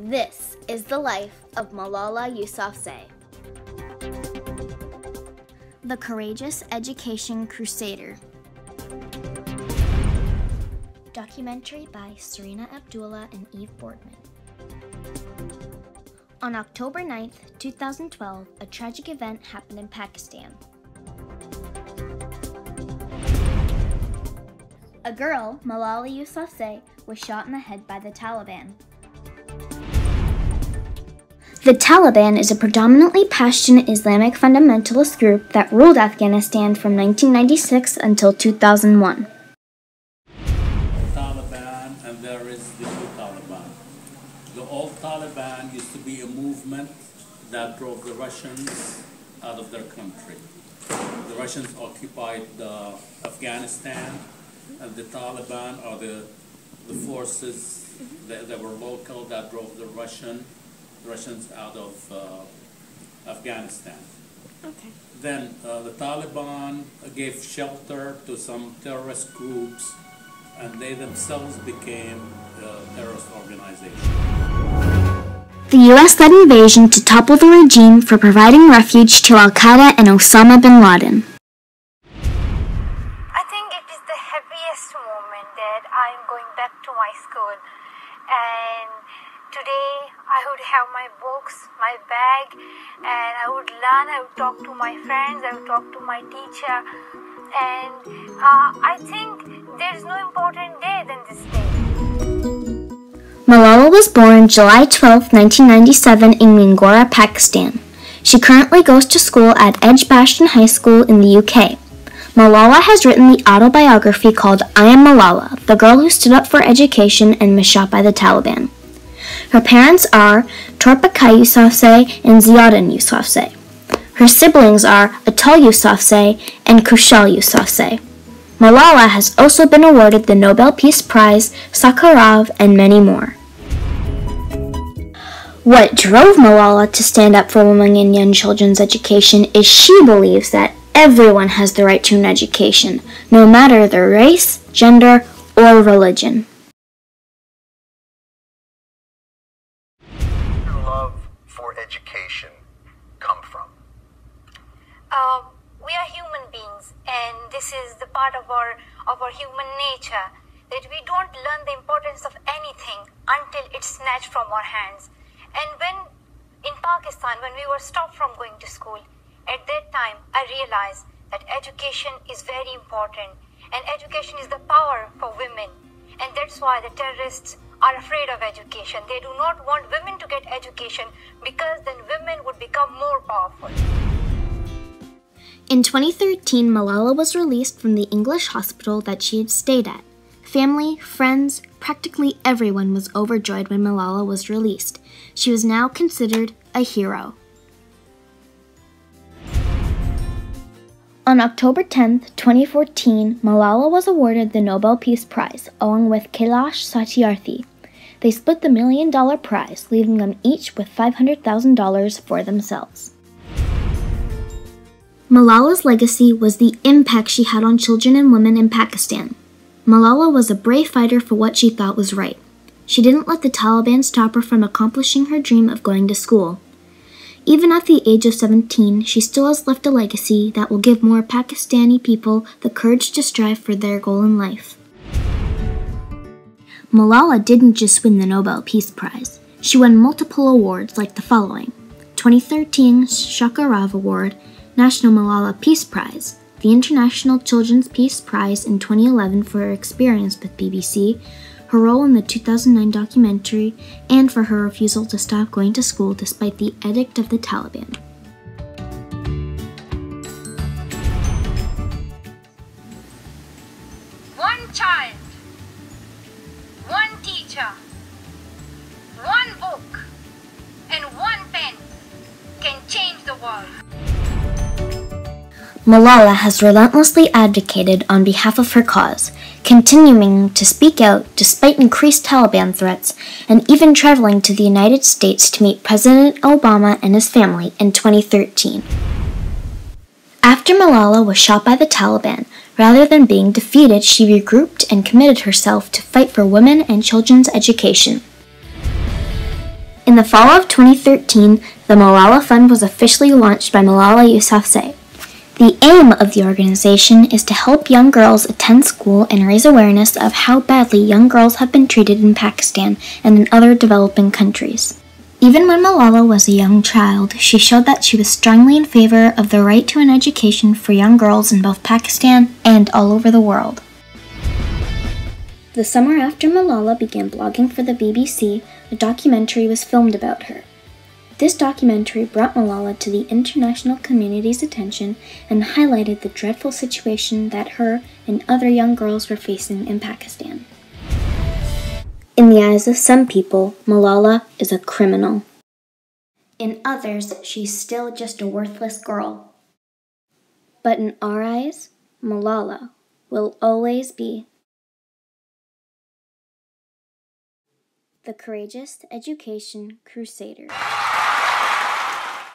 This is the life of Malala Yousafzai, the courageous education crusader. Documentary by Serena Abdullah and Eve Boardman. On October 9th, 2012, a tragic event happened in Pakistan. A girl, Malala Yousafzai, was shot in the head by the Taliban. The Taliban is a predominantly Pashtun Islamic fundamentalist group that ruled Afghanistan from 1996 until 2001. Taliban, and there is the new Taliban. The old Taliban used to be a movement that drove the Russians out of their country. The Russians occupied Afghanistan, and the Taliban are the forces that were local that drove the Russians out of Afghanistan. Okay. Then the Taliban gave shelter to some terrorist groups, and they themselves became a terrorist organization. The U.S. led invasion to topple the regime for providing refuge to Al-Qaeda and Osama bin Laden. I think it is the happiest moment that I am going back to my school, and today I would have my books, my bag, and I would learn, I would talk to my friends, I would talk to my teacher, and I think there is no important day than this day. Malala was born July 12, 1997 in Mingora, Pakistan. She currently goes to school at Edgbaston High School in the UK. Malala has written the autobiography called I Am Malala, the girl who stood up for education and was shot by the Taliban. Her parents are Torpakai Yousafzai and Ziauddin Yousafzai. Her siblings are Atal Yousafzai and Kushal Yousafzai. Malala has also been awarded the Nobel Peace Prize, Sakharov, and many more. What drove Malala to stand up for women and young children's education is she believes that everyone has the right to an education, no matter their race, gender, or religion. For education come from? We are human beings, and this is the part of our human nature, that we don't learn the importance of anything until it's snatched from our hands. And when in Pakistan, when we were stopped from going to school, at that time I realized that education is very important, and education is the power for women, and that's why the terrorists are afraid of education. They do not want women to get education because then women would become more powerful. In 2013, Malala was released from the English hospital that she had stayed at. Family, friends, practically everyone was overjoyed when Malala was released. She was now considered a hero. On October 10, 2014, Malala was awarded the Nobel Peace Prize, along with Kailash Satyarthi. They split the $1 million prize, leaving them each with $500,000 for themselves. Malala's legacy was the impact she had on children and women in Pakistan. Malala was a brave fighter for what she thought was right. She didn't let the Taliban stop her from accomplishing her dream of going to school. Even at the age of 17, she still has left a legacy that will give more Pakistani people the courage to strive for their goal in life. Malala didn't just win the Nobel Peace Prize. She won multiple awards like the following: 2013 Sakharov Award, National Malala Peace Prize, the International Children's Peace Prize in 2011 for her experience with BBC, her role in the 2009 documentary, and for her refusal to stop going to school despite the edict of the Taliban. One child, one teacher, one book, and one pen can change the world. Malala has relentlessly advocated on behalf of her cause, continuing to speak out despite increased Taliban threats, and even traveling to the United States to meet President Obama and his family in 2013. After Malala was shot by the Taliban, rather than being defeated, she regrouped and committed herself to fight for women and children's education. In the fall of 2013, the Malala Fund was officially launched by Malala Yousafzai. The aim of the organization is to help young girls attend school and raise awareness of how badly young girls have been treated in Pakistan and in other developing countries. Even when Malala was a young child, she showed that she was strongly in favor of the right to an education for young girls in both Pakistan and all over the world. The summer after Malala began blogging for the BBC, a documentary was filmed about her. This documentary brought Malala to the international community's attention and highlighted the dreadful situation that her and other young girls were facing in Pakistan. In the eyes of some people, Malala is a criminal. In others, she's still just a worthless girl. But in our eyes, Malala will always be the courageous education crusader.